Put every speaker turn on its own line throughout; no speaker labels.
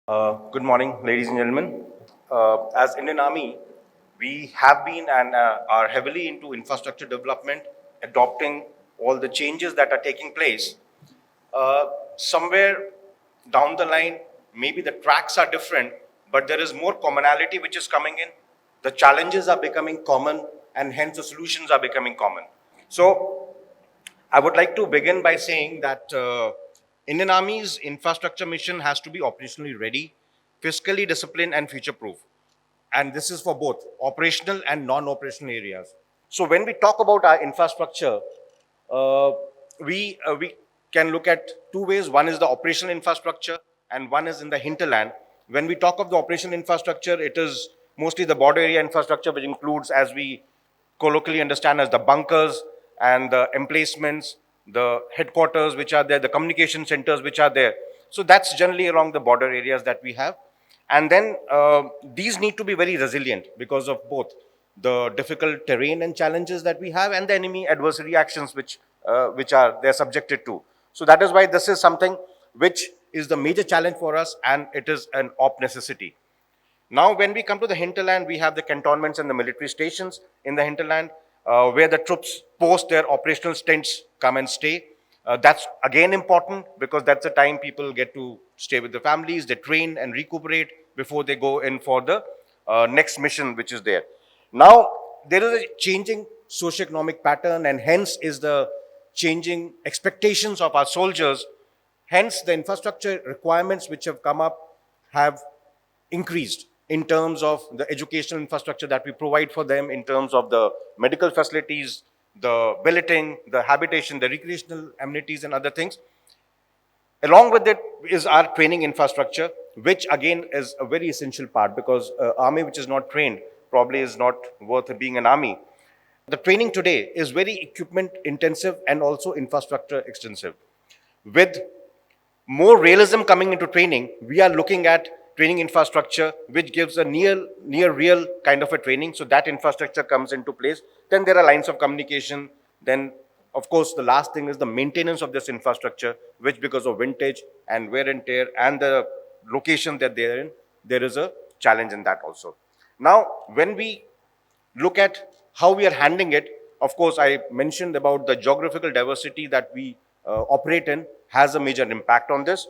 Good morning, ladies and gentlemen. As Indian Army, we have been and are heavily into infrastructure development, adopting all the changes that are taking place. Somewhere down the line, maybe the tracks are different, but there is more commonality which is coming in. The challenges are becoming common, and hence the solutions are becoming common. So, I would like to begin by saying that Indian Army's infrastructure mission has to be operationally ready, fiscally disciplined, and future proof. And this is for both operational and non operational areas. So, when we talk about our infrastructure, uh, we can look at two ways. One is the operational infrastructure, and one is in the hinterland. When we talk of the operational infrastructure, it is mostly the border area infrastructure, which includes, as we colloquially understand, as the bunkers and the emplacements, the headquarters which are there, the communication centers which are there. So that's generally along the border areas that we have. And then these need to be very resilient because of both the difficult terrain and challenges that we have, and the enemy adversary actions which are they're subjected to. So that is why this is something which is the major challenge for us, and it is an op necessity. Now, when we come to the hinterland, we have the cantonments and the military stations in the hinterland, where the troops post their operational stints, come and stay. That's again important because that's the time people get to stay with their families, they train and recuperate before they go in for the next mission which is there. Now, there is a changing socioeconomic pattern, and hence is the changing expectations of our soldiers. Hence, the infrastructure requirements which have come up have increased in terms of the educational infrastructure that we provide for them, in terms of the medical facilities, the billeting, the habitation, the recreational amenities, and other things. Along with it is our training infrastructure, which again is a very essential part, because army which is not trained probably is not worth being an army. The training today is very equipment intensive and also infrastructure extensive. With more realism coming into training, we are looking at training infrastructure which gives a near real kind of a training. So that infrastructure comes into place. Then there are lines of communication. Then, of course, the last thing is the maintenance of this infrastructure, which because of vintage and wear and tear and the location that they're in, there is a challenge in that also. Now, when we look at how we are handling it, of course, I mentioned about the geographical diversity that we operate in has a major impact on this.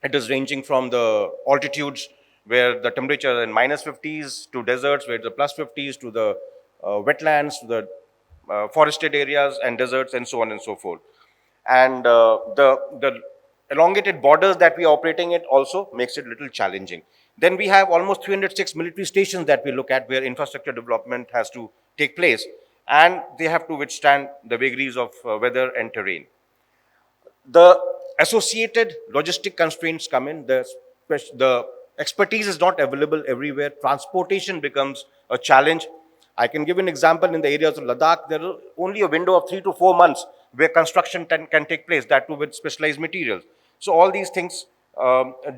It is ranging from the altitudes where the temperature in minus 50s, to deserts where the plus 50s, to the wetlands, to the forested areas and deserts, and so on and so forth. And the elongated borders that we are operating it also makes it a little challenging. Then we have almost 306 military stations that we look at, where infrastructure development has to take place, and they have to withstand the vagaries of weather and terrain. The associated logistic constraints come in. The expertise is not available everywhere. Transportation becomes a challenge. I can give an example. In the areas of Ladakh, there is only a window of 3 to 4 months where construction can take place, that too with specialized materials. So all these things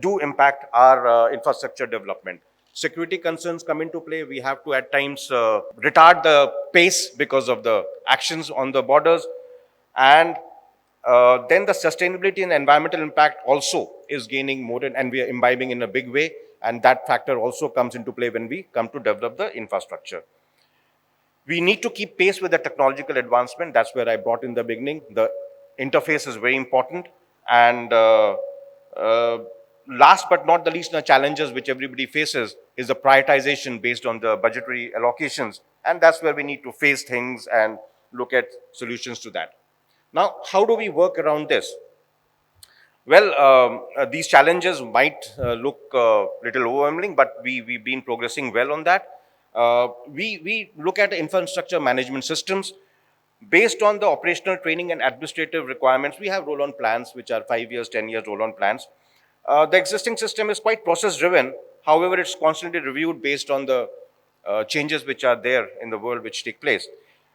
do impact our infrastructure development. Security concerns come into play. We have to at times retard the pace because of the actions on the borders. And then the sustainability and the environmental impact also is gaining more, and we are imbibing in a big way. And that factor also comes into play when we come to develop the infrastructure. We need to keep pace with the technological advancement. That's where I brought in the beginning. The interface is very important. And last but not the least, the challenges which everybody faces is the prioritization based on the budgetary allocations. And that's where we need to face things and look at solutions to that. Now, how do we work around this? Well, these challenges might look a little overwhelming, but we've been progressing well on that. We look at infrastructure management systems. Based on the operational training and administrative requirements, we have roll-on plans, which are 5 years, 10 years roll-on plans. The existing system is quite process-driven. However, it's constantly reviewed based on the changes which are there in the world which take place.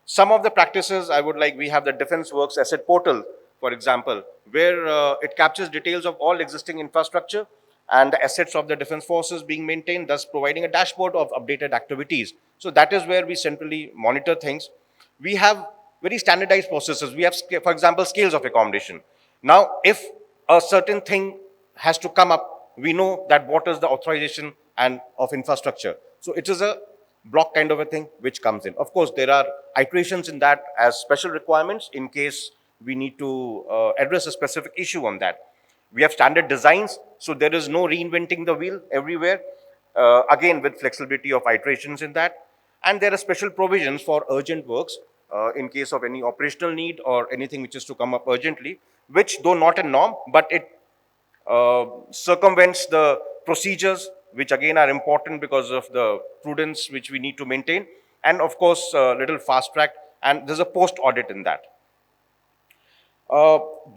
Some of the practices I would like, we have the Defense Works Asset Portal, for example, where it captures details of all existing infrastructure and the assets of the defense forces being maintained, thus providing a dashboard of updated activities. So that is where we centrally monitor things. We have very standardized processes. We have, for example, scales of accommodation. Now, if a certain thing has to come up, we know that what is the authorization and of infrastructure. So it is a block kind of a thing which comes in. Of course, there are iterations in that as special requirements in case we need to address a specific issue on that. We have standard designs, so there is no reinventing the wheel everywhere, again with flexibility of iterations in that. And there are special provisions for urgent works in case of any operational need or anything which is to come up urgently, which though not a norm, but it circumvents the procedures, which again are important because of the prudence which we need to maintain, and of course, a little fast track, and there's a post audit in that.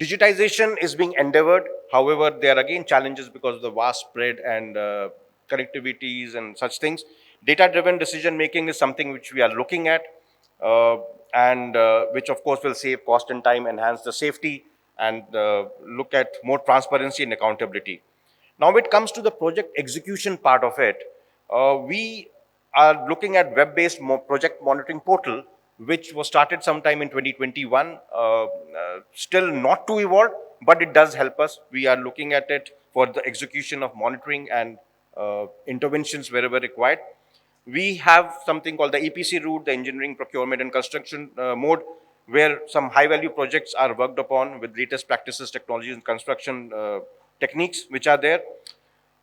Digitization is being endeavored. However, there are again challenges because of the vast spread and connectivities and such things. Data-driven decision making is something which we are looking at, and which of course will save cost and time, enhance the safety, and look at more transparency and accountability. Now, when it comes to the project execution part of it, we are looking at web-based project monitoring portal, which was started sometime in 2021, still not too evolved, but it does help us. We are looking at it for the execution of monitoring and interventions wherever required. We have something called the EPC route, the engineering, procurement, and construction mode, where some high-value projects are worked upon with latest practices, technologies, and construction techniques which are there.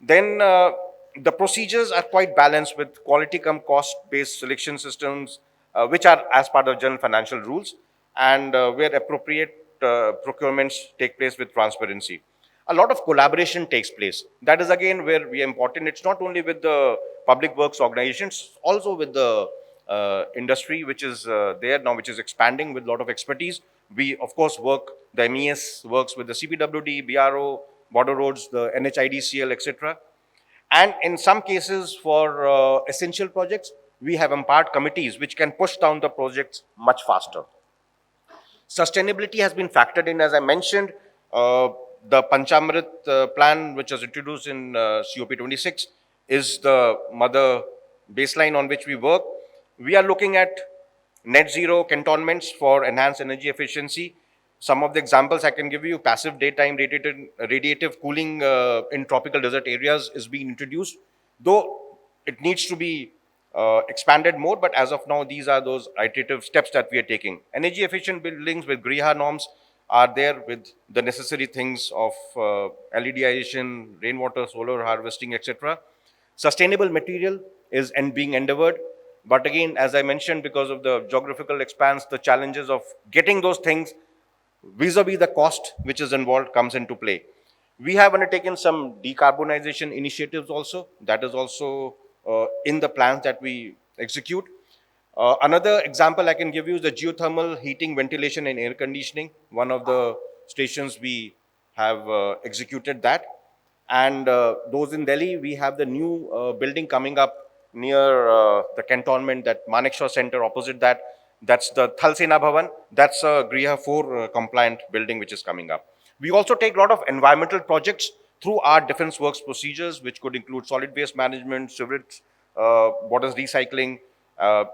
Then the procedures are quite balanced with quality cum cost-based selection systems, which are as part of general financial rules, and where appropriate procurements take place with transparency. A lot of collaboration takes place. That is again where we are important. It's not only with the public works organizations, also with the industry, which is there now, which is expanding with a lot of expertise. We, of course, the MES works with the CPWD, BRO, border roads, the NHIDCL, etc. And in some cases, for essential projects, we have empowered committees which can push down the projects much faster. Sustainability has been factored in, as I mentioned. The Panchamrit plan, which was introduced in COP26, is the mother baseline on which we work. We are looking at net zero cantonments for enhanced energy efficiency. Some of the examples I can give you: passive daytime radiative cooling in tropical desert areas is being introduced, though it needs to be expanded more, but as of now, these are those iterative steps that we are taking. Energy efficient buildings with GRIHA norms are there with the necessary things of LEDization, rainwater, solar harvesting, etc. Sustainable material is being endeavored. But again, as I mentioned, because of the geographical expanse, the challenges of getting those things vis-a-vis the cost which is involved comes into play. We have undertaken some decarbonization initiatives also. That is also in the plans that we execute. Another example I can give you is the geothermal heating, ventilation, and air conditioning. One of the stations we have executed that. And those in Delhi, we have the new building coming up near the cantonment, that Manekshaw Center opposite that. That's the Thal Sena Bhavan. That's a GRIHA 4 compliant building which is coming up. We also take a lot of environmental projects through our defense works procedures, which could include solid waste management, sewage, waters recycling,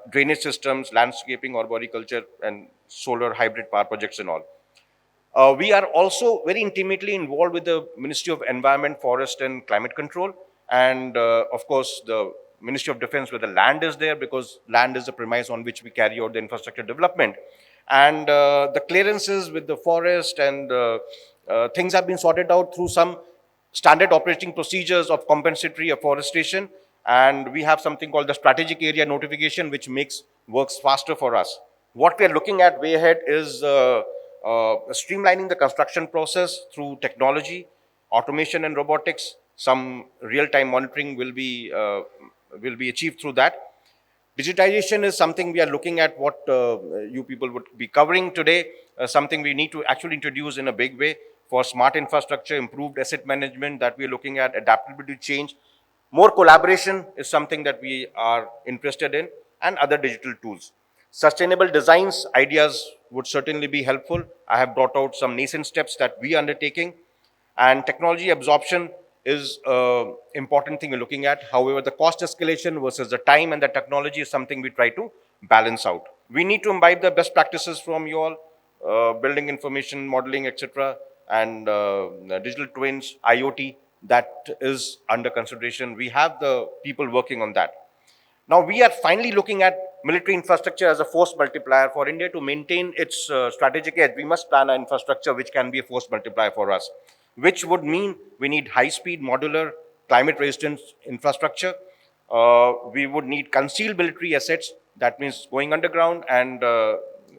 drainage systems, landscaping, arboriculture, and solar hybrid power projects and all. We are also very intimately involved with the Ministry of Environment, Forest, and Climate Control, and of course the Ministry of Defense, where the land is there, because land is the premise on which we carry out the infrastructure development. And the clearances with the forest and things have been sorted out through some standard operating procedures of compensatory afforestation. And we have something called the strategic area notification, which makes works faster for us. What we are looking at way ahead is streamlining the construction process through technology, automation, and robotics. Some real-time monitoring will be achieved through that. Digitization is something we are looking at, what you people would be covering today, something we need to actually introduce in a big way for smart infrastructure, improved asset management that we are looking at, adaptability to change. More collaboration is something that we are interested in, and other digital tools. Sustainable designs ideas would certainly be helpful. I have brought out some nascent steps that we are undertaking, and technology absorption is an important thing we're looking at. However, the cost escalation versus the time and the technology is something we try to balance out. We need to imbibe the best practices from you all, building information modeling, etc., and digital twins, IoT, that is under consideration. We have the people working on that. Now we are finally looking at military infrastructure as a force multiplier. For India to maintain its strategic edge, we must plan an infrastructure which can be a force multiplier for us, which would mean we need high-speed, modular, climate-resistant infrastructure. We would need concealed military assets, that means going underground, and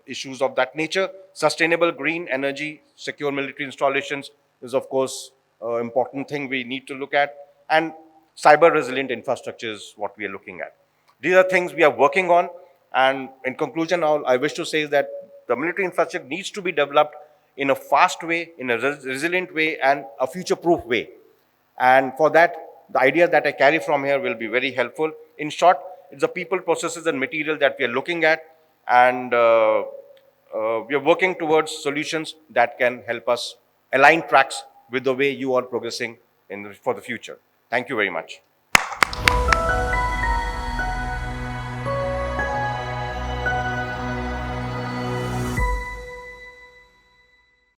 issues of that nature. Sustainable green energy, secure military installations is, of course, an important thing we need to look at. And cyber resilient infrastructure is what we are looking at. These are things we are working on. And in conclusion, all I wish to say is that the military infrastructure needs to be developed in a fast way, in a resilient way, and a future-proof way. And for that, the idea that I carry from here will be very helpful. In short, it's the people, processes, and material that we are looking at, and we are working towards solutions that can help us align tracks with the way you are progressing for the future. Thank you very much.